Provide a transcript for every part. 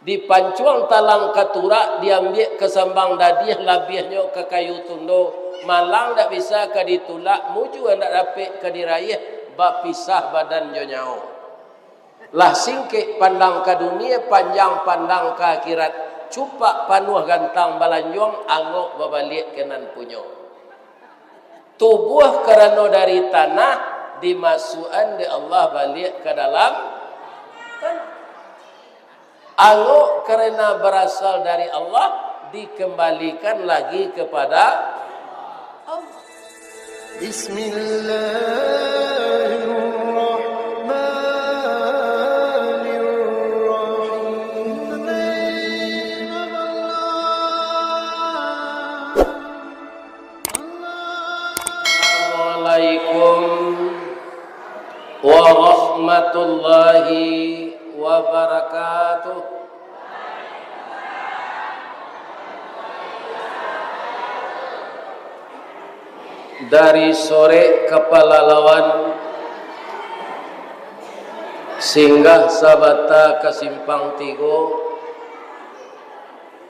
dipancuang talang katura diambil ke sambang dadiah labihnya ke kayu tundo malang tak bisa ke ditulak muju hendak dapat ke diraih bapisah badan jo nyao lah singkik pandang ke dunia panjang pandang ke akhirat cupak panuh gantang balanjong angok babalik kenan punyo tubuh kerana dari tanah dimasukkan di Allah balik ke dalam tanah angok kerana berasal dari Allah dikembalikan lagi kepada Allah. Bismillahirrahmanirrahim. Assalamualaikum warahmatullahi wabarakatuh. Dari sore kepala lawan singgah sabata ke simpang tigo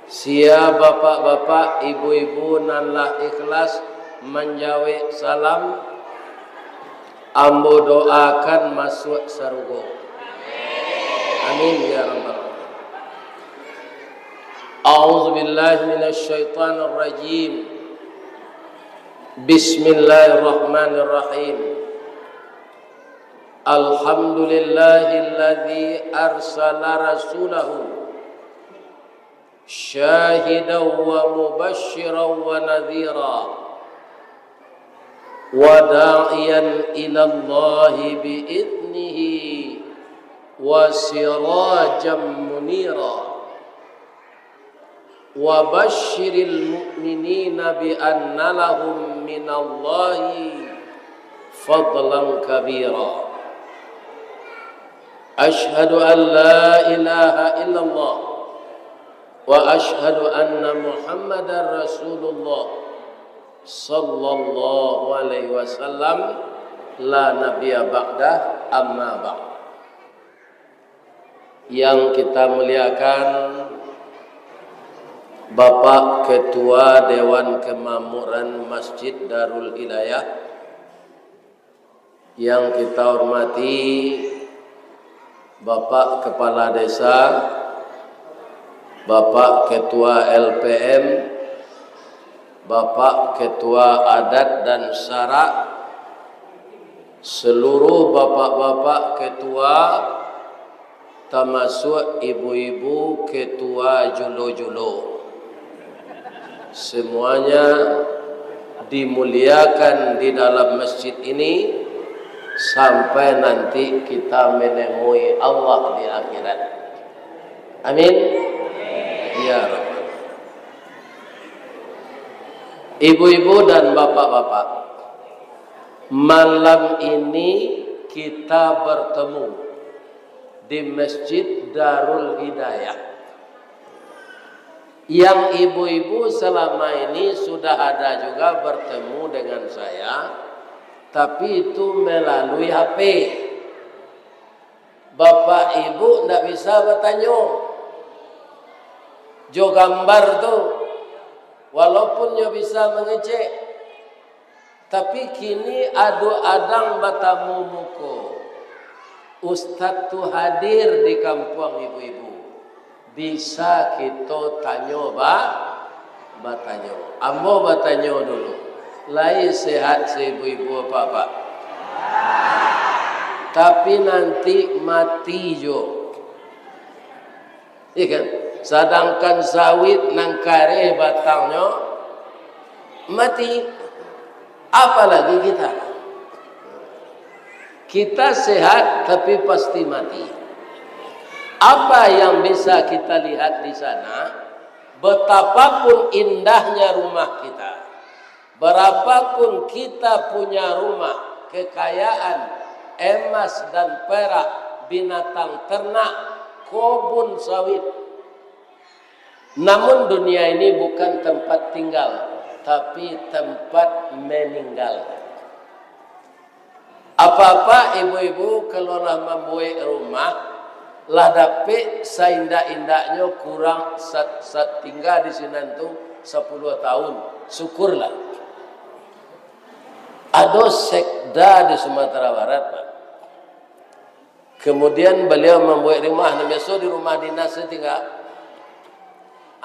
sia bapak-bapak ibu-ibu nanlah ikhlas menjawe salam ambo doakan masuk sarugo amin ya rabbal alamin. A'udzubillahi minasyaitonir rajim. Bismillahirrahmanirrahim. Alhamdulillahilladzi arsala rasulahu syahidan wa mubasysyiran wa nadhira wa da'iyan ila Allahi bi'idnihi wa sirajan munira wa basyiril mu'minina bi anna lahum minallahi fadlan kabira. Ashhadu an la ilaha illallah wa ashhadu anna Muhammadar Rasulullah sallallahu alaihi wasallam la nabiyya ba'dah amma ba'd. Yang kita muliakan Bapak Ketua Dewan Kemakmuran Masjid Darul Hidayah, yang kita hormati Bapak Kepala Desa, Bapak Ketua LPM, Bapak Ketua Adat dan Syarak, seluruh bapak-bapak ketua, termasuk ibu-ibu ketua julo-julo. Semuanya dimuliakan di dalam masjid ini sampai nanti kita menemui Allah di akhirat. Amin. Ya Rabbal. Ibu-ibu dan bapak-bapak, malam ini kita bertemu di Masjid Darul Hidayah. Yang ibu-ibu selama ini sudah ada juga bertemu dengan saya, tapi itu melalui HP. Bapak ibu tidak bisa bertanya. Jo gambar tu, walaupun nyo bisa mengecek, tapi kini adu adang batamu muko. Ustaz tu hadir di kampung ibu-ibu. Bisa kita tanya bertanya. Ambo bertanya dulu. Lai sehat ibu-ibu apa-apa. Tapi nanti mati jo. Iya kan? Sedangkan sawit nang kare batangnya mati. Apalagi kita. Kita sehat tapi pasti mati. Apa yang bisa kita lihat di sana, betapapun indahnya rumah kita, berapapun kita punya rumah, kekayaan, emas dan perak, binatang ternak, kebun sawit. Namun dunia ini bukan tempat tinggal, tapi tempat meninggal. Apa-apa ibu-ibu kalau lah membuat rumah, lah dapet saindak-indaknya kurang tinggal di sini tu 10 tahun, syukurlah. Ada sekda di Sumatera Barat, Pak. Kemudian beliau membuat rumah, biasa di rumah dinas tinggal.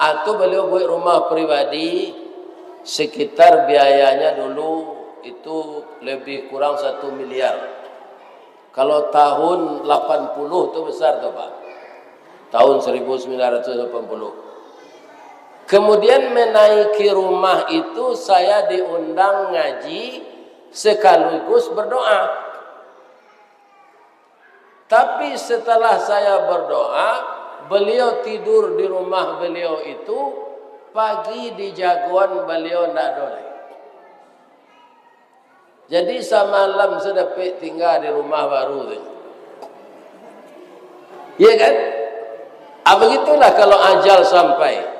Atau beliau buat rumah pribadi, sekitar biayanya dulu itu lebih kurang 1 miliar. Kalau tahun 80 itu besar tuh Pak. Tahun 1980. Kemudian menaiki rumah itu saya diundang ngaji sekaligus berdoa. Tapi setelah saya berdoa, beliau tidur di rumah beliau itu, pagi di jagoan beliau tidak boleh. Jadi semalam sedapet tinggal di rumah baru tu. Ya kan? Begitulah kalau ajal sampai.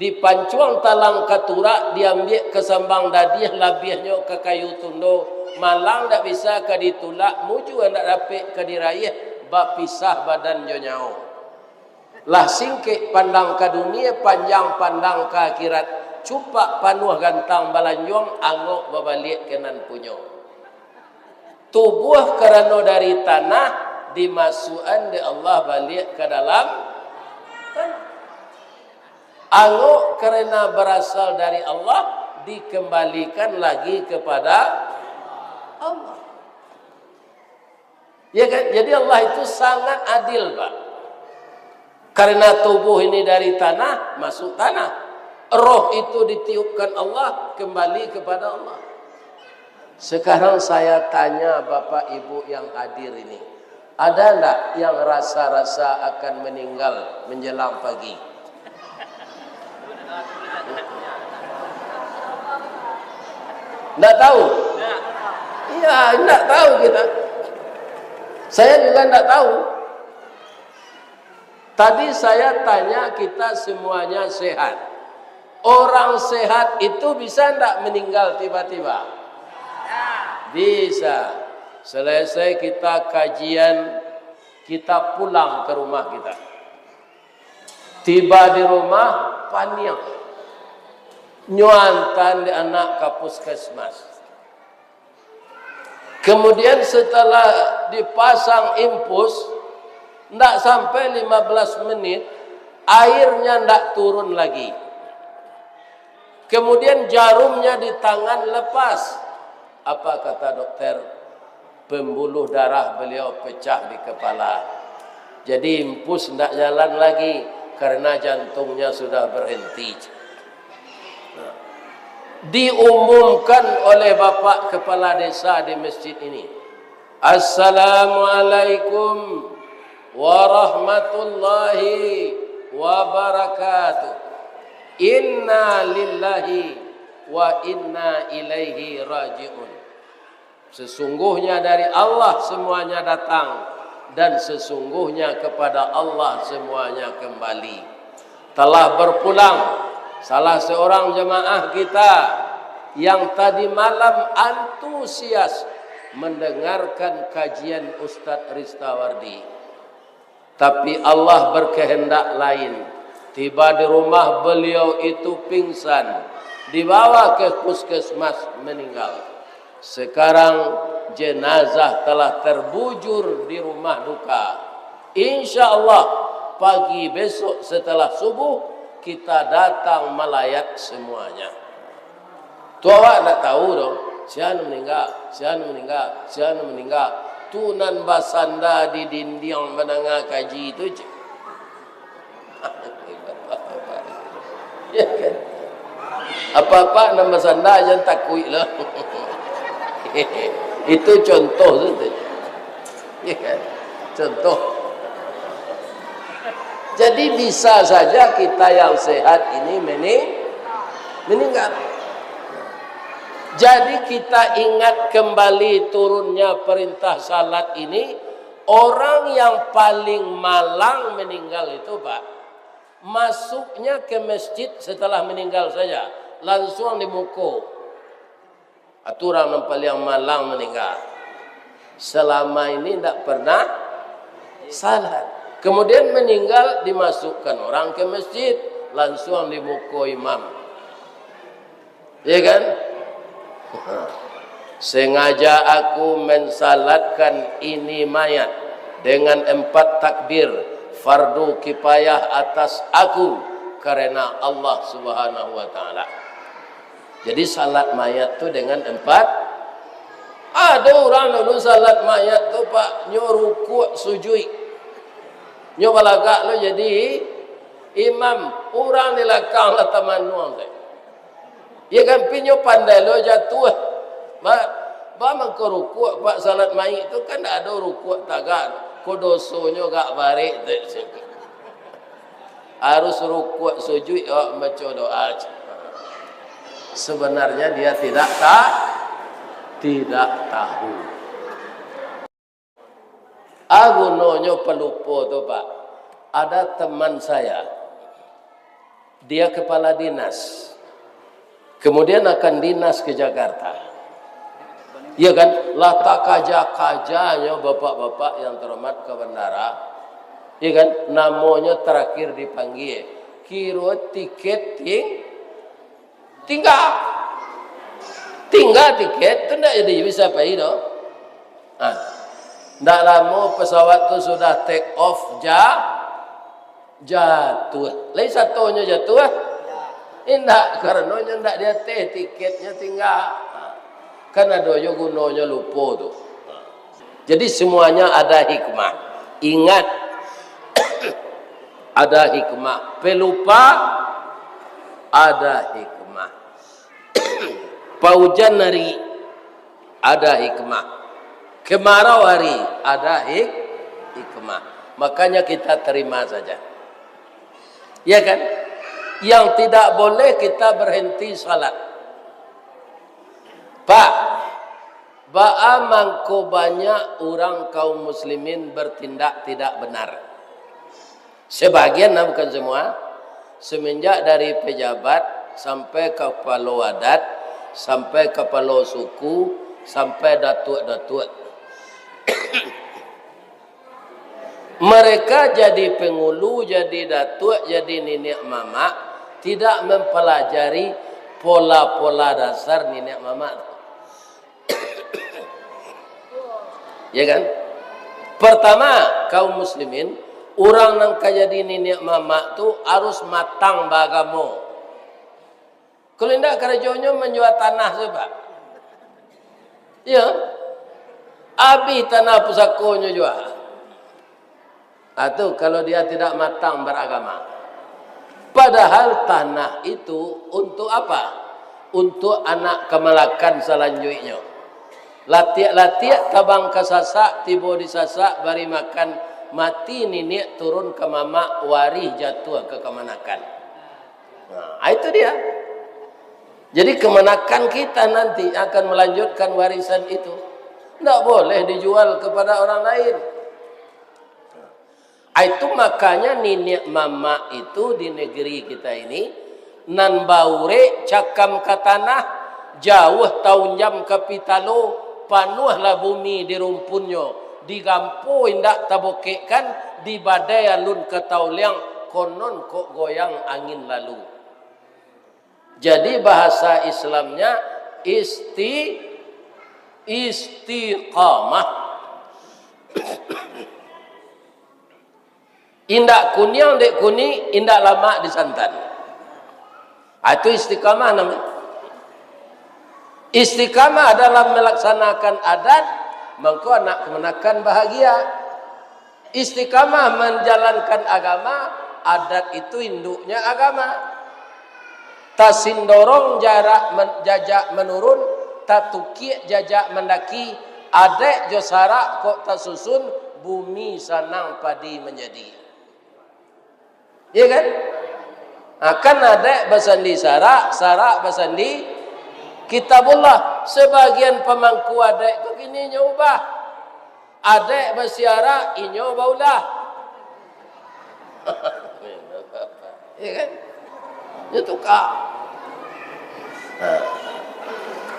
Di Pancuang Talang Katura diambil ke Sambang Dadiah labihnya ke Kayu Tundo. Malang tak bisa ke ditulak, muju nak dapat ke dirayah, bapisah badan jo nyau. Lah singkit pandang ke dunia, panjang pandang ke akhirat. Cupak panuh gantang balanjong, angok babalik kenan punyo. Tubuh kerana dari tanah, dimasukan di Allah balik ke dalam tanah. Angok kerana berasal dari Allah, dikembalikan lagi kepada Allah. Ya kan? Jadi Allah itu sangat adil, Pak. Karena tubuh ini dari tanah, masuk tanah. Roh itu ditiupkan Allah, kembali kepada Allah. Sekarang saya tanya Bapak Ibu yang hadir ini, ada enggak yang rasa-rasa akan meninggal menjelang pagi? Enggak tahu? Iya, enggak tahu kita. Saya juga enggak tahu. Tadi saya tanya, kita semuanya sehat. Orang sehat itu bisa enggak meninggal tiba-tiba? Bisa. Selesai kita kajian, kita pulang ke rumah kita. Tiba di rumah, paniak. Nyuantan di anak ke puskesmas. Kemudian setelah dipasang infus, tidak sampai 15 menit, airnya tidak turun lagi. Kemudian jarumnya di tangan lepas. Apa kata dokter? Pembuluh darah beliau pecah di kepala. Jadi infus tidak jalan lagi karena jantungnya sudah berhenti. Diumumkan oleh Bapak Kepala Desa di masjid ini. Assalamualaikum warahmatullahi wabarakatuh. Inna lillahi wa inna ilaihi raji'un. Sesungguhnya dari Allah semuanya datang, dan sesungguhnya kepada Allah semuanya kembali. Telah berpulang salah seorang jemaah kita yang tadi malam antusias mendengarkan kajian Ustadz Ristawardi. Tapi Allah berkehendak lain. Tiba di rumah beliau itu pingsan, dibawa ke puskesmas, meninggal. Sekarang jenazah telah terbujur di rumah duka. Insya Allah pagi besok setelah subuh kita datang melayat semuanya. Tu awak nak tahu dong, siapa meninggal, siapa meninggal, siapa meninggal. Tunan basanda di dinding menengah kaji itu je. Ya kan? Apa-apa nama sanda jangan takui lah. Itu contoh saja. Ya kan? Contoh. Jadi bisa saja kita yang sehat ini meninggal. Jadi kita ingat kembali turunnya perintah salat ini. Orang yang paling malang meninggal itu Pak, masuknya ke masjid setelah meninggal saja, langsung dimuko. Aturan yang paling malang meninggal. Selama ini tidak pernah salat. Kemudian meninggal, dimasukkan orang ke masjid, langsung di muka imam. Ya kan? Sengaja aku mensalatkan ini mayat dengan 4 takbir fardu kifayah atas aku karena Allah Subhanahu wa taala. Jadi salat mayat tu dengan 4. Ada orang dulu salat mayat tu Pak, nyo rukuk sujud. Nyo balagak lo jadi imam, orang di belakang la tamanuang saya. Ya kan pinyo pandai lo jatuh. Ba mangko rukuk Pak salat mayit tu kan ada rukuk tagak. Ko dosonyo gak barik. Harus rukuk sujud baca doa. Sebenarnya dia tidak tahu. Aku nonyo pelupo tu Pak. Ada teman saya. Dia kepala dinas. Kemudian akan dinas ke Jakarta. Ya kan, lata kaja-kajanya bapak-bapak yang terhormat ke bandara. Ya kan, namanya terakhir dipanggil. Kiro tiket tinggal tiket itu tidak jadi bisa pergi dong. Tidak lama pesawat itu sudah take off jatuh. Lain satunya jatuh. Tidak, karena tidak dia tiketnya tinggal. Karena doyo gunonya lupa tu. Jadi semuanya ada hikmah. Ingat, ada hikmah. Pelupa, ada hikmah. Paujan hari, ada hikmah. Kemarau hari, ada hikmah. Makanya kita terima saja. Ya kan? Yang tidak boleh kita berhenti salat. Pak, mangko banyak orang kaum muslimin bertindak tidak benar. Sebagian, bukan semua. Semenjak dari pejabat sampai kepala adat, sampai kepala suku, sampai datuk-datuk. Mereka jadi pengulu, jadi datuk, jadi nenek mama, tidak mempelajari pola-pola dasar nenek mama. Ya kan? Pertama, kaum muslimin, orang yang kaya di nenek mama tu harus matang bagamo. Kalau tidak kerjanya menjual tanah sebab. Ya. Abi tanah pusakonya jual. Atau kalau dia tidak matang beragama. Padahal tanah itu untuk apa? Untuk anak kemalakan selanjutnya. Latiak tabang kasasak, tibo disasak, bari makan mati nenek turun ke mama, wari jatuh ke kemanakan. Nah, itu dia. Jadi kemanakan kita nanti akan melanjutkan warisan itu. Tidak boleh dijual kepada orang lain. Itu makanya nenek mama itu di negeri kita ini nan baure cakam ke tanah, jauh tahun jam kapitalo, panuhlah bumi di rumpunnya, digampu indak tabokekkan, di badai alun ke tauliang, konon kok goyang angin lalu. Jadi bahasa Islamnya istiqamah. Indak kunyang dek kuni, indak lama di santan. Itu istiqamah namanya. Istiqamah adalah melaksanakan adat, maka anak kemenakan bahagia. Istiqamah menjalankan agama, adat itu induknya agama. Tasindorong jarak jajak menurun, tatuki jajak mendaki, adek josara kok tasusun, bumi sanang padi menjadi. Iya kan? Akan adek basandi sarak basandi Kitabullah. Sebagian pemangku adek tu kini nyubah. Adek bersiara, inyo baulah. Ya kan? Itu kak.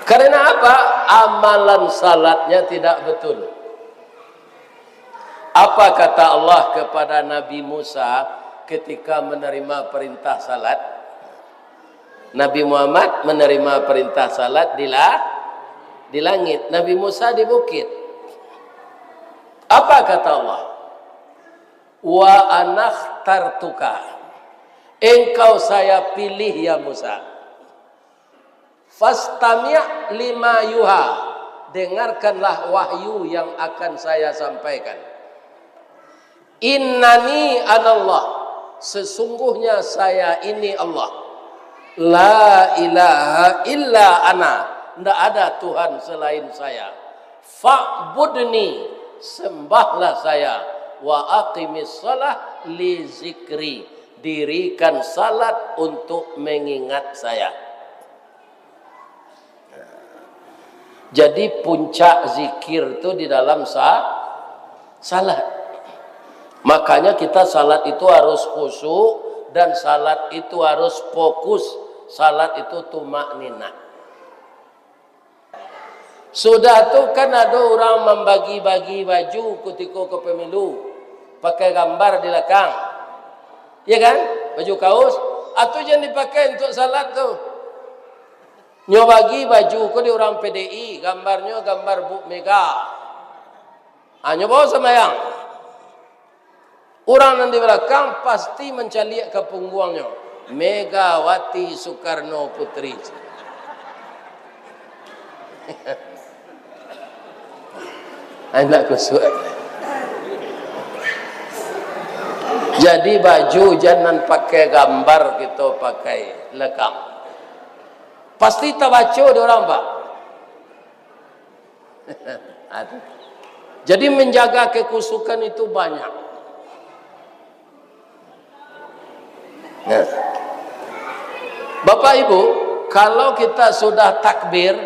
Karena apa? Amalan salatnya tidak betul. Apa kata Allah kepada Nabi Musa ketika menerima perintah salat? Nabi Muhammad menerima perintah salat di langit, Nabi Musa di bukit. Apa kata Allah? Wa anakhtartuka, engkau saya pilih ya Musa. Fastami' lima yuha, dengarkanlah wahyu yang akan saya sampaikan. Innani anallah, sesungguhnya saya ini Allah. La ilaha illa ana, tidak ada Tuhan selain saya. Fa'budni, sembahlah saya. Wa aqimis salah li zikri, dirikan salat untuk mengingat saya. Jadi puncak zikir itu di dalam salat. Makanya kita salat itu harus khusyuk, dan salat itu harus fokus. Salat itu tumakninah. Sudah tu kan ada orang membagi-bagi baju ketika ke pemilu, pakai gambar di belakang, ya kan? Baju kaos, atau jangan dipakai untuk salat tu. Nyo bagi baju ko di orang PDI, gambarnya gambar Bu Mega. Nyo bawa sembahyang. Orang yang di belakang pasti mencaliak ke punggungnya. Megawati Soekarno Putri. Anak kusuk. Jadi baju jangan pakai gambar, kita pakai lekang. Pasti tak baca dia orang, Pak. Jadi menjaga kekusukan itu banyak. Nah, Bapak Ibu, kalau kita sudah takbir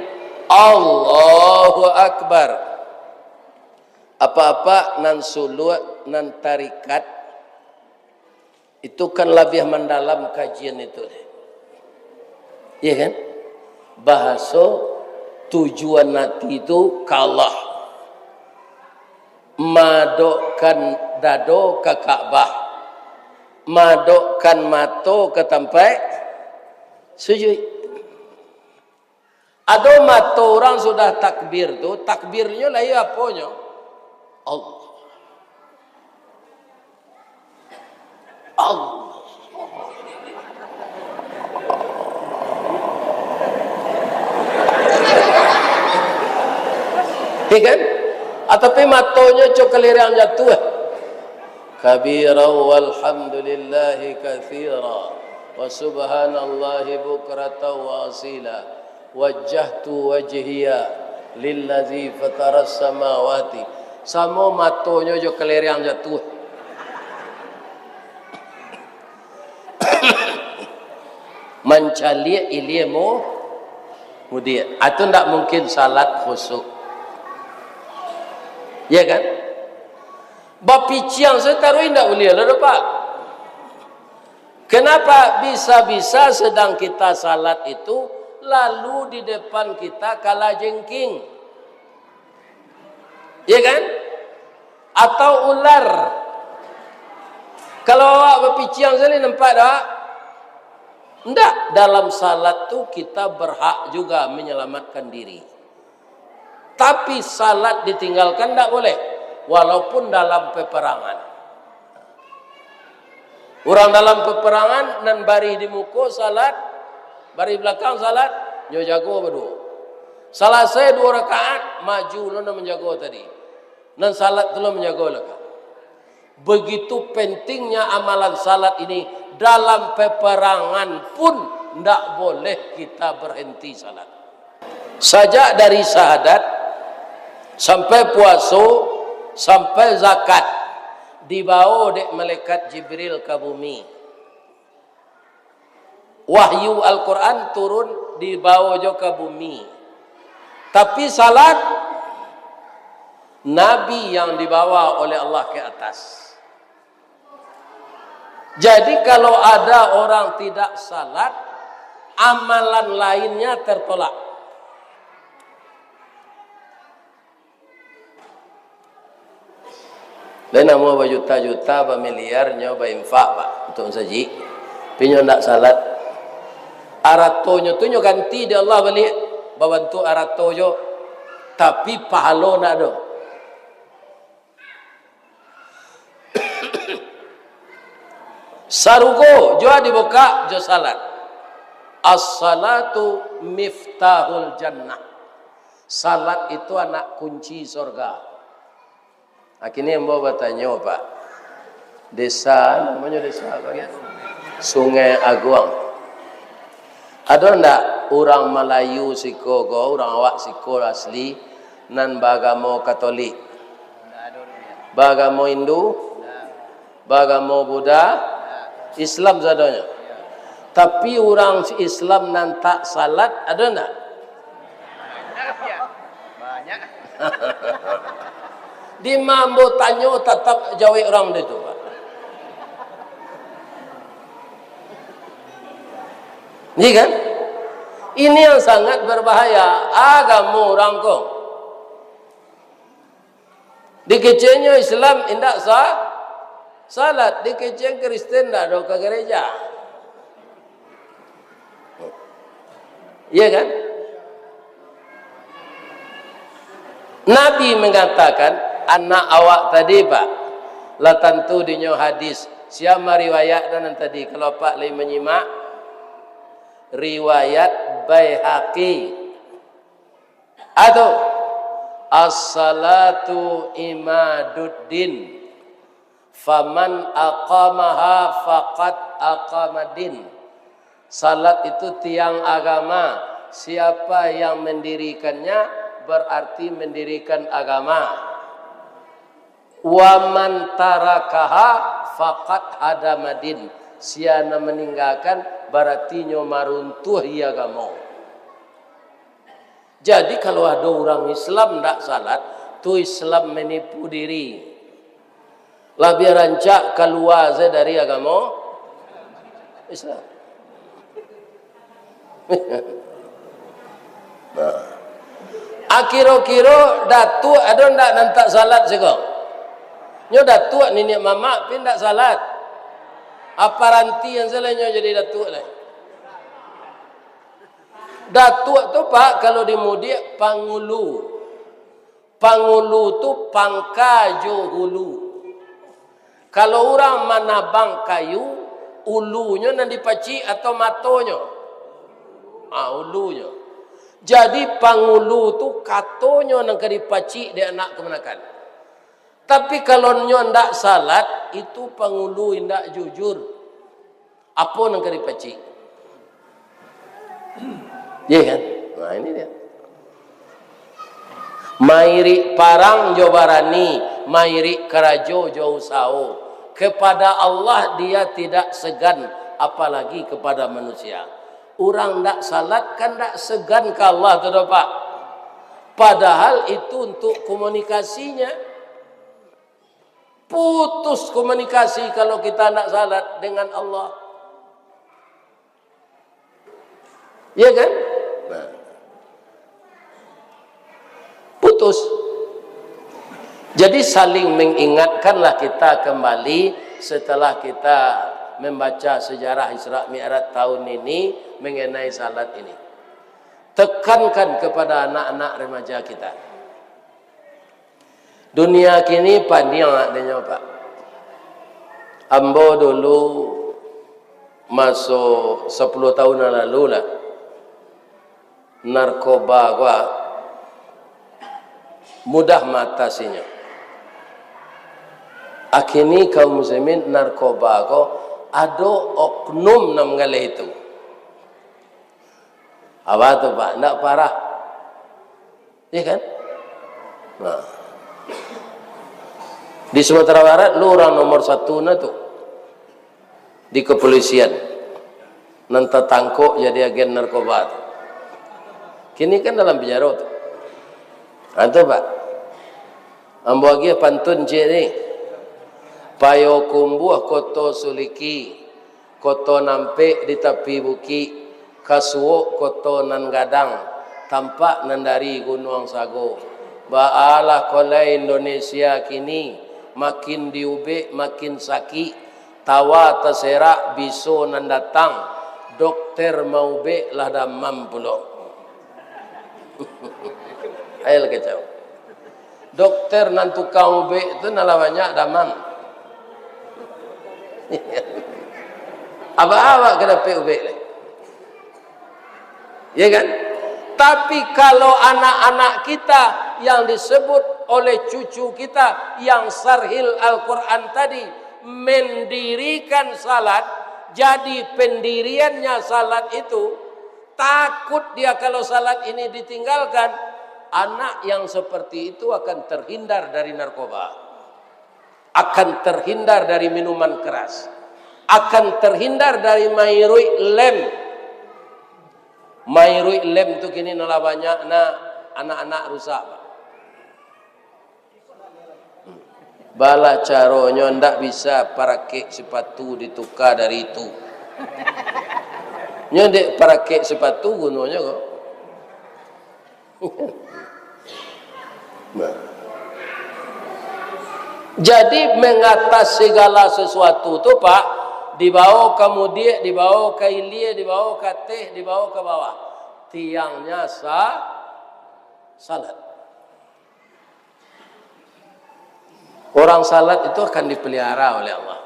Allahu Akbar, apa-apa nan sulu nan tarikat itu kan lebih mendalam kajian itu, ya kan? Bahasa tujuan nanti itu kalah madokkan dado ke Ka'bah, madokkan mato ke tempat sujud. Ada mato orang sudah takbir tu, takbirnya lah ya apanya? Allah. Allah. Ya kan? Tapi matonya cokelirang jatuh. Kabira walhamdulillahi kathira wa subhanallahi bukrata wa asila wajjahtu wajhiya lillazi fataras samawati. Sama matonya cokelirang jatuh. Mencali ilmu mudia. Itu tidak mungkin salat khusyuk, ya kan? Bapiciang saya taruh tidak boleh lah, Pak. Kenapa bisa-bisa sedang kita salat itu lalu di depan kita kala jengking, ya kan? Atau ular. Kalau awak bapiciang saya nampak tak? Tidak, dalam salat tu kita berhak juga menyelamatkan diri. Tapi salat ditinggalkan tidak boleh, walaupun dalam peperangan. Orang dalam peperangan nan bari di muka salat, bari belakang salat, nyo jago berdua. Selesai 2 rakaat, maju nona menjago tadi. Nan salat tu menjago lagi. Begitu pentingnya amalan salat ini, dalam peperangan pun tidak boleh kita berhenti salat. Sajak dari syahadat sampai puasa sampai zakat dibawa dek malaikat Jibril ke bumi. Wahyu Al-Quran turun dibawa juga ke bumi. Tapi salat Nabi yang dibawa oleh Allah ke atas. Jadi kalau ada orang tidak salat, amalan lainnya tertolak. Lain nama berjuta-juta, bermiliarnya, berinfak pak untuk saji. Pinyo ndak salat. Aratonyo tu nyo ganti di Allah balik. Babantu aratonyo. Tapi pahalo nak do. Sarugo jo dibuka jo salat. As-salatu miftahul jannah. Salat itu anak kunci surga. Akhirnya mau bertanya pak, desa namanya desa apa ya? Sungai Aguang. Ada ndak orang Melayu siko go, orang awak siko asli nan bagamo Katolik, bagamo Hindu, bagamo Buddha, Islam zadanya. Tapi orang Islam nan tak salat ada ndak? Banyak. Di mambo tanyo tetap jauhi orang itu pak. Ini kan? Ini yang sangat berbahaya agama orang kong. Dikecenya Islam indak sah salat, dikeceng Kristen ndak ada ke gereja. Iya kan? Nabi mengatakan anak awak tadi pak, lah tentu dinyo hadis. Siapa riwayat dan tadi kalau pak lagi menyimak riwayat Baihaqi atau as-salatu imaduddin faman aqamaha faqad aqamadin. Salat itu tiang agama, siapa yang mendirikannya berarti mendirikan agama. Wa man tarakaha faqad hadamadin. Siapa meninggalkan berarti maruntuh agama. Jadi kalau ada orang Islam tidak salat, tu Islam menipu diri. Lebih rancak keluar dari agama Islam. Nah. Akiro-kiro datu ada ndak nantak salat sego. Nyo datu nenek mama pin ndak salat. Apa ranti yang selainnya jadi datu lah. Datu tu pak kalau di Mudik pangulu. Pangulu tu pangkajo hulu. Kalau orang manabang kayu, ulunya nan dipaci atau matonyo. Ulunya. Jadi pangulu tu katonyo nang kadipaci dia anak kemenakan. Tapi kalau nyo ndak salat itu pangulu ndak jujur. Apa nang kadipaci? Ya kan? Nah ini dia. Mairi parang jo barani, mairi kerajo jo usao. Kepada Allah dia tidak segan, apalagi kepada manusia. Orang tak salat kan tak segan ke Allah tu pak. Padahal itu untuk komunikasinya. Putus komunikasi kalau kita tak salat dengan Allah. Ya kan? Nah. Putus. Jadi saling mengingatkanlah kita kembali setelah kita membaca sejarah Isra Mi'raj tahun ini mengenai salat ini. Tekankan kepada anak-anak remaja kita. Dunia kini panjang adanya pak. Ambo dulu masuk 10 tahun lalu lah. Narkoba gua mudah matasinya. Akhirnya kaum muslimin narkoba ko ada oknum nam ngale itu. Apa tu pak? Nak parah, ya kan? Nah. Di Sumatera Barat lu orang nomor 1 na tu di kepolisian. Nanti tangkuk jadi agen narkoba tu. Kini kan dalam penjara tu. Itu pak. Ambo lagi pantun je ni. Payo kumbuh koto suliki, koto nampe di tepi buki, kasuo koto nan gadang, tampak nan dari gunung sago. Baalah kolai Indonesia kini makin diube makin sakit, tawa terserak biso nan datang, dokter mau be lah damam pula. Ayo kacau. Dokter nan tukang ube itu nala banyak damam. Apa-apa kena pe ube le. Ya kan? Tapi kalau anak-anak kita yang disebut oleh cucu kita yang sarhil Al-Quran tadi mendirikan salat, jadi pendiriannya salat itu takut dia kalau salat ini ditinggalkan, anak yang seperti itu akan terhindar dari narkoba, akan terhindar dari minuman keras, akan terhindar dari mairui lem. Mairui lem itu kini nala banyak anak-anak rusak. Bala caronyo ndak bisa pakai sepatu ditukar dari itu. Nyondek pakai sepatu gunanya kok. Jadi mengatas segala sesuatu tu Pak, dibawa ke mudik, dibawa ke ilie, dibawa ke teh, dibawa ke bawah. Tiangnya salat. Orang salat itu akan dipelihara oleh Allah.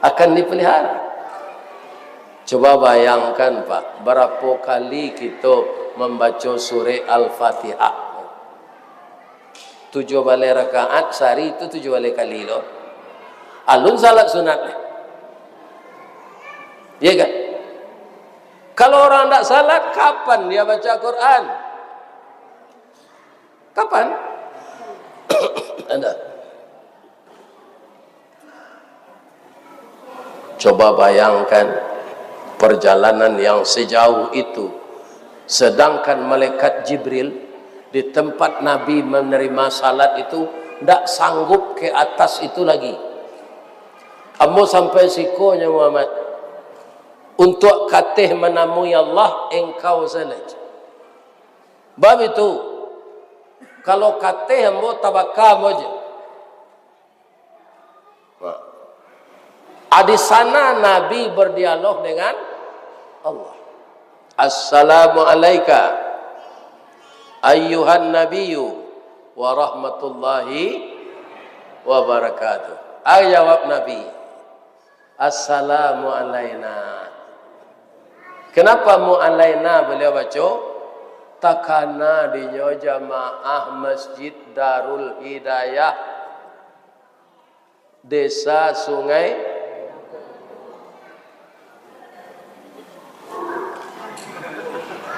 Akan dipelihara. Coba bayangkan Pak, berapa kali kita membaca surah Al-Fatihah. 7 balai rakaat sehari itu 7 balai kali loh. Alun salat sunat. Ya kan? Kalau orang tidak salat, kapan dia baca Quran? Kapan? Anda. Coba bayangkan perjalanan yang sejauh itu. Sedangkan malaikat Jibril di tempat Nabi menerima salat itu tidak sanggup ke atas itu lagi. Ambo sampai sikonya Muhammad untuk katih menamui Allah engkau salat. Bab itu kalau katih ambo tabakam aja. Di sana Nabi berdialog dengan Allah. Assalamu alayka ayyuhan nabiyyu wa rahmatullahi wa barakatuh. Jawab Nabi, assalamu alayna. Kenapa mu alayna beliau baca? Takana di jamaah Masjid Darul Hidayah Desa Sungai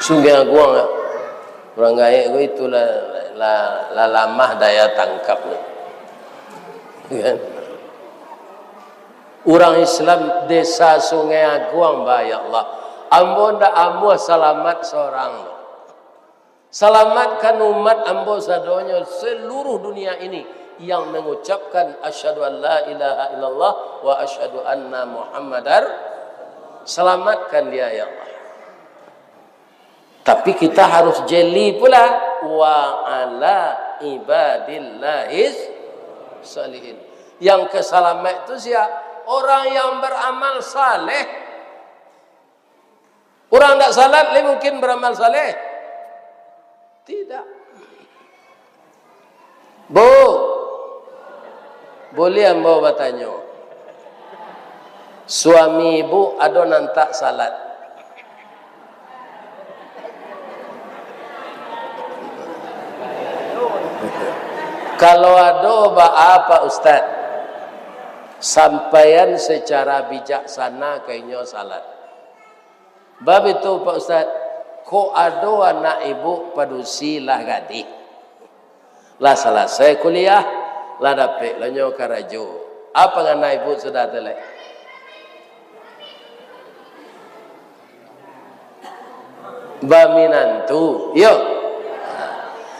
Aguang. Orang gaya itu la lamah daya tangkap. Kan? Orang Islam Desa Sungai Aguang, ya Allah. Ambo ndak ambo selamat seorang. Selamatkan umat ambo sadonya seluruh dunia ini yang mengucapkan asyhadu an la ilaha illallah wa asyhadu anna muhammadar. Selamatkan dia ya Allah. Tapi kita harus jeli pula wa ala ibadillahis salihin. Yang keselamat itu siapa? Orang yang beramal saleh. Orang tidak salat mungkin beramal saleh? Tidak. Bu, boleh ambo bertanya. Suami ibu ada nantak salat. Kalau ada apa Ustaz? Sampaian secara bijaksana kayaknya salat. Bab itu Pak Ustaz, ko ada anak ibu padusi lah gadis. Lah selesai kuliah, lah dapat lah nyo karajo. Apa ngana ibu sudah telek? Baminantu, yo.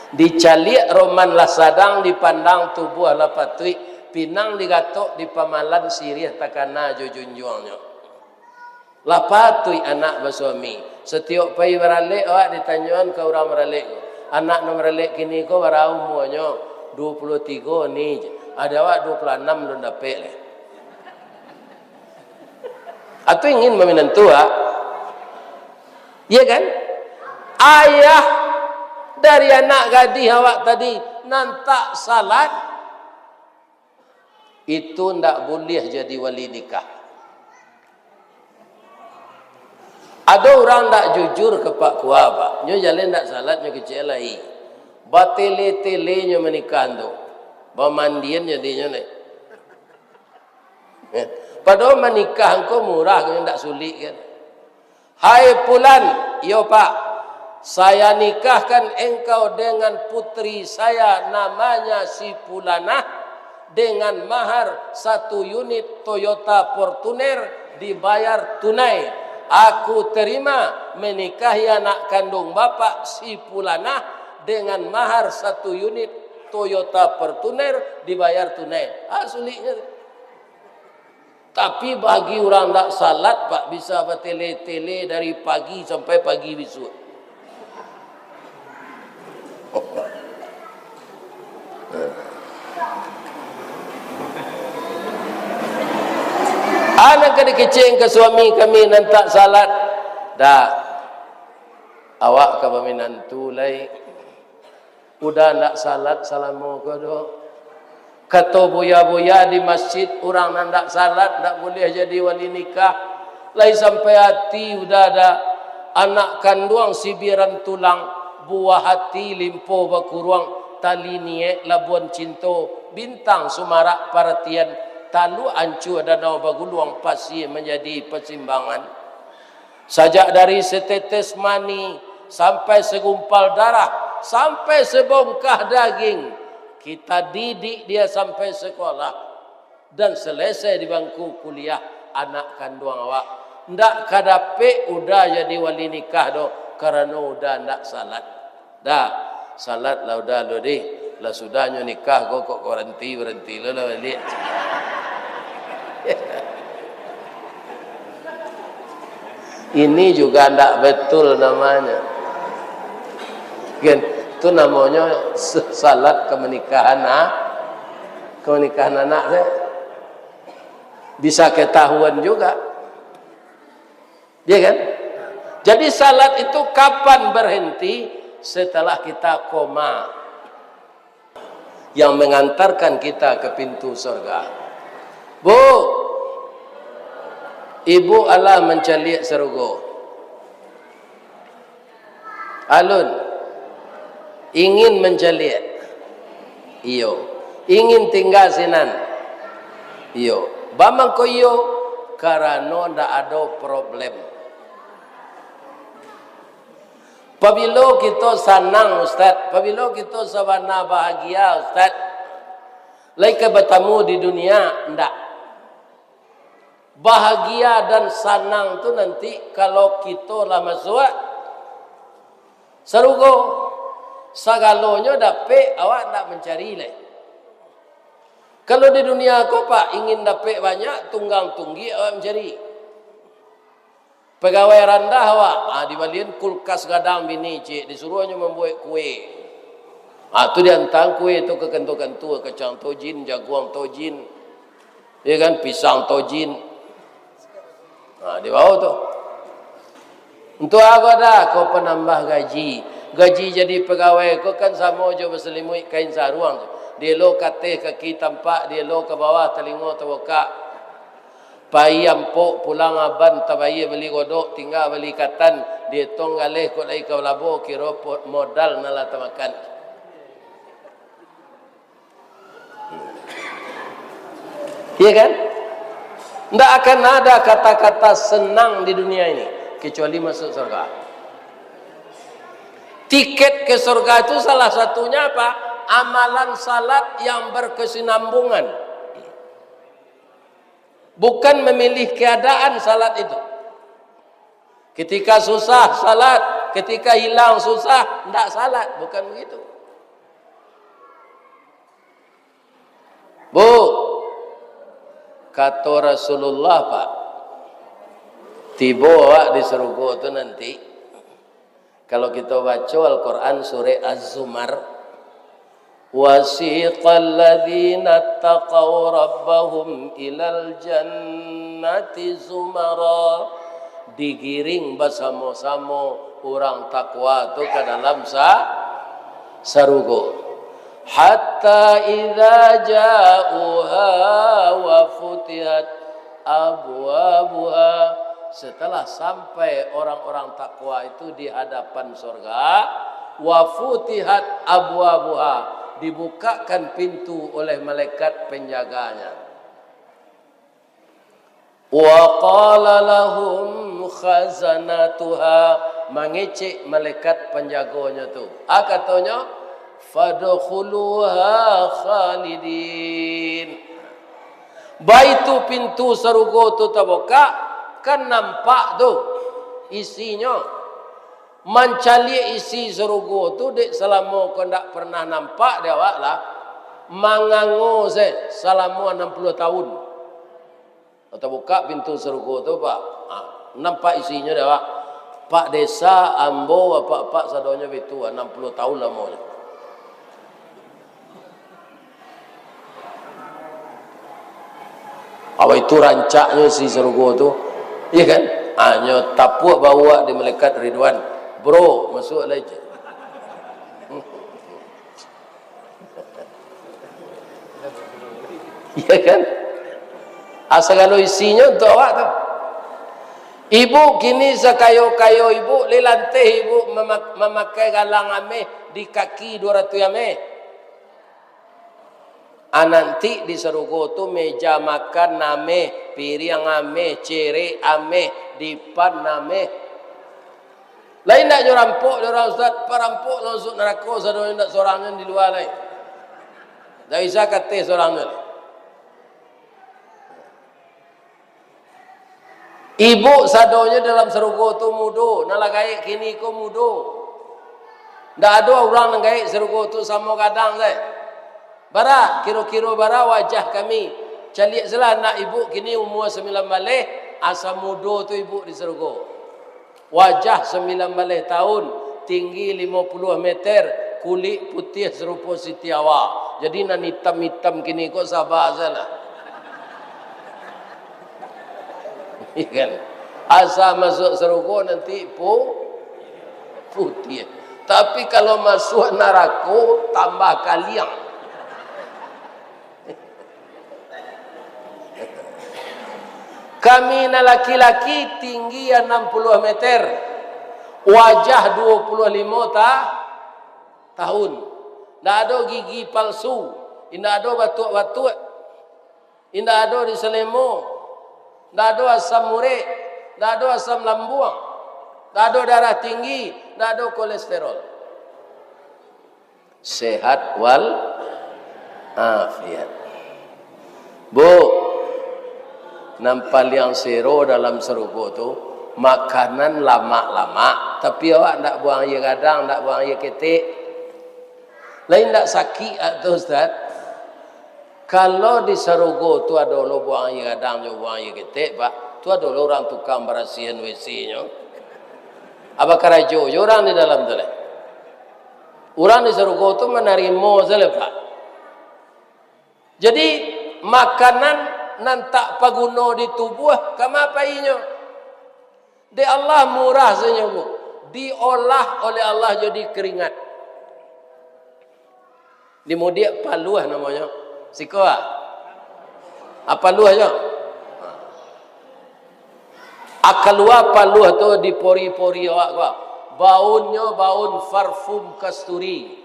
Dicaliak roman lah sadang dipandang tubuh lah patui pinang digatok di pamalan sirih takana jujunjuangnya lah patui anak bersuami setiap pagi beralik awak ditanyakan ke orang beralik anak no beralik kini ko barau muanya 23 ni ada awak 26 belum dapat leh. Atau ingin meminan tua, ya kan? Ayah dari anak gadis awak tadi nantak salat, itu ndak boleh jadi wali nikah. Ada orang ndak jujur ke Pak Kua, Pak. Nyo jalan ndak salat, nyo kecil lagi. Batele-tele nyo menikah tu. Bamandian jadinya ni. Padahal menikah engkau murah, kau ndak sulit kan. Hai Pulan, yo Pak, saya nikahkan engkau dengan putri saya namanya si Pulanah dengan mahar 1 unit Toyota Fortuner dibayar tunai. Aku terima menikahi anak kandung bapak si Pulanah dengan mahar 1 unit Toyota Fortuner dibayar tunai. Sulitnya. Tapi bagi orang tak salat, Pak, bisa bertele-tele dari pagi sampai pagi besok. Anak kecil ke suami kami nantak salat. Dah. Awak ke menantu lai. Udah nak salat, salamu ke doh. Kata buya-buya di masjid, orang nandak salat, tak boleh jadi wali nikah. Lai sampai hati udah ada anak kandung sibiran tulang, buah hati limpo bakuruang, tali niek labuan cinto, bintang sumarak perhatian, talu ancu danau baguluang pasir menjadi persimbangan. Sajak dari setetes mani sampai segumpal darah, sampai sebongkah daging, kita didik dia sampai sekolah dan selesai di bangku kuliah. Anak kandung awak ndak kadape udah jadi wali nikah do karena udah ndak salat. Dah salat lah udah lo deh lah sudahnya nikah kok berhenti lo balik. Ini juga ndak betul namanya. Kan itu namanya salat kemenikahan anak saya. Bisa ketahuan juga. Ya kan? Jadi salat itu kapan berhenti? Setelah kita koma. Yang mengantarkan kita ke pintu surga. Bu, ibu Allah mencaliak serugo. Alun. Ingin mencaliak, iyo. Ingin tinggal sinan, iyo. Bamang ko iyo, karena ndak ada problem. Pabilo kita senang Ustaz, pabilo kita sabana bahagia Ustaz. Laika bertemu di dunia, ndak. Bahagia dan senang tu nanti kalau kita lah masuk serugo. Sagalonya dapat awak tak mencari leh. Kalau di dunia kau Pak ingin dapat banyak tunggang tunggi awak mencari. Pegawai rendah awak, dibalikin kulkas gadang bini cik disuruhnya membuat kue. Tu dia hantar kue tu ke kentu-kentu, kacang tojin, jagung tojin, ya kan pisang tojin. Di bawah tu. Untuk aku dah kau penambah gaji. Gaji jadi pegawai kau kan sama je berselimut kain saruang. Dia lo katih kaki tampak, dia lo ke bawah telinga terbuka. Pai ampuk pulang aban tabayi beli godok tinggal beli katan, dia tong galih kau lai kau labo kira modal nala tamakan. Iya kan? Tidak akan ada kata-kata senang di dunia ini kecuali masuk surga. Tiket ke surga itu salah satunya apa? Amalan salat yang berkesinambungan. Bukan memilih keadaan salat itu. Ketika susah salat, ketika hilang susah tidak salat, bukan begitu. Bu, kata Rasulullah Pak, tiba awak di surga itu nanti. Kalau kita baca Al-Quran surah Az-Zumar, Wasiqal ladzina taqaw rabbahum ilal jannati zumara, digiring bersama-sama orang takwa tu ke dalam sarugo. Hatta idza ja'uha wa futihat abwabuha, setelah sampai orang-orang takwa itu di hadapan surga, wa futihat abwabuha, dibukakan pintu oleh malaikat penjaganya. Wa qala lahum khazanatuha, mengecek malaikat penjaganya tu. Katanya fadkhuluha khalidin. Baitu pintu surga tu terbuka, kan nampak tu isinya. Mencari isi surga tu dek selama kau tak pernah nampak dia awak lah. Mangango saya selama 60 tahun. Atau buka pintu surga tu pak, nampak isinya dia awak. Pak desa ambo pak sadonya betu 60 tahun lamanya. Apa itu rancaknya si surga tu? Iya kan? Hanya tapuk bawa di malaikat Ridwan. Bro, masuk lagi. Iya kan? Asal kalau isinya untuk awak tu. Ibu kini sekayo-kayo ibu, di lantai ibu memakai galang ameh di kaki 200 ameh. Nanti di surga tu meja makan ameh, piring ameh, cerek ameh, dipan ameh. Lain tak jo rampok dia orang ustaz, parampok langsung neraka sadone ndak sorangan di luar lain. Dak bisa kata sorangan. Ibu sadonya dalam surga tu mudo, nalagai kini ko mudo. Ndak ada orang nang gaik surga tu sama kadang saya. Bara kira-kira bara wajah kami. Caliak selah anak ibu kini umur 9 malih, asa mudo tu ibu di surga. Wajah 9 tahun, tinggi 50 meter, kulit putih serupa Siti Hawa. Jadi nan hitam-hitam kini kok sabar salah. Kan? Asal masuk surga nanti putih. Tapi kalau masuk neraka tambah kaliang. Kami na laki-laki tinggi 60 meter, wajah 25 tahun. Tidak ada gigi palsu, tidak ada batuk-batuk, tidak ada di selemo, tidak ada asam urat, tidak ada asam lambung, tidak ada darah tinggi, tidak ada kolesterol. Sehat wal afiat. Bu, nampak yang sero dalam surga tu makanan lama-lama, tapi awak tak buang air gadang, tak buang air ketik. Lain tak sakit tu ustaz. Kalau di surga tu ada orang buang air gadang, buang air ketik pak, tu ada orang tukang bersihin WC-nya. Apa karajo orang di dalam tu lah. Orang di surga tu menerima saja pak. Jadi makanan nantak paguna di tubuh kama painya. Di Allah murah saja bu. Diolah oleh Allah jadi keringat. Di mudik paluah namanya. Sikoa. Apa luah je? Akalua paluah tu di pori-pori awak gua. Baunnya baun parfum kasturi.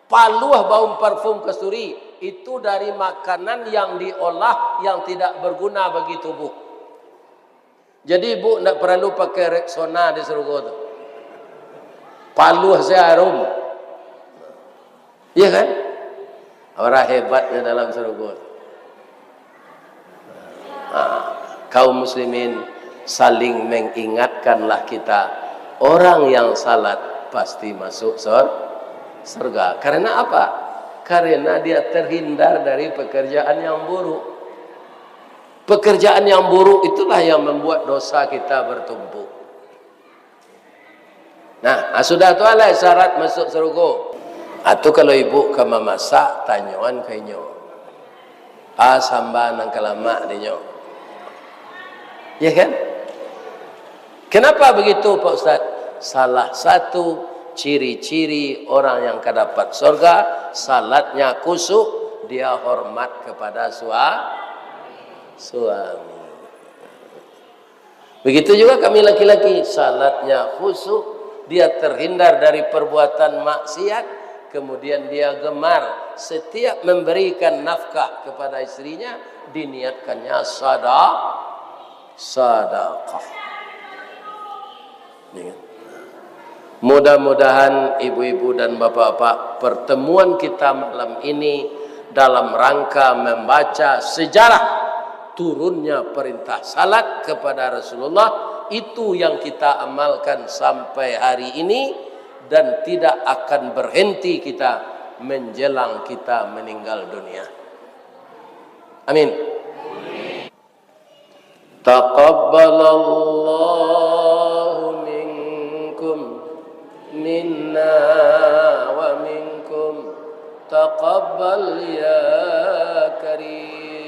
Paluah baun parfum kasturi. Itu dari makanan yang diolah yang tidak berguna bagi tubuh. Jadi ibu tidak perlu pakai Rexona di surga itu. Paluh saya harum. Iya kan? Orang hebatnya dalam surga itu. Kaum muslimin saling mengingatkanlah kita. Orang yang salat pasti masuk surga. Karena apa? Karena dia terhindar dari pekerjaan yang buruk. Pekerjaan yang buruk itulah yang membuat dosa kita bertumpuk. Nah, sudah tu lah syarat masuk surga. Atau kalau ibu kama masak, tanyuan kainyo. Samba nang kalamak dinyo. Ya kan? Kenapa begitu Pak Ustaz? Salah satu ciri-ciri orang yang dapat surga, salatnya khusyuk, dia hormat kepada suami. Begitu juga kami laki-laki, salatnya khusyuk, dia terhindar dari perbuatan maksiat, kemudian dia gemar setiap memberikan nafkah kepada istrinya, diniatkannya sedekah. Mudah-mudahan ibu-ibu dan bapak-bapak, pertemuan kita malam ini dalam rangka membaca sejarah turunnya perintah salat kepada Rasulullah, itu yang kita amalkan sampai hari ini dan tidak akan berhenti kita menjelang kita meninggal dunia. Amin. Taqabbalallahu minkum minna wa minkum taqabbal ya karim.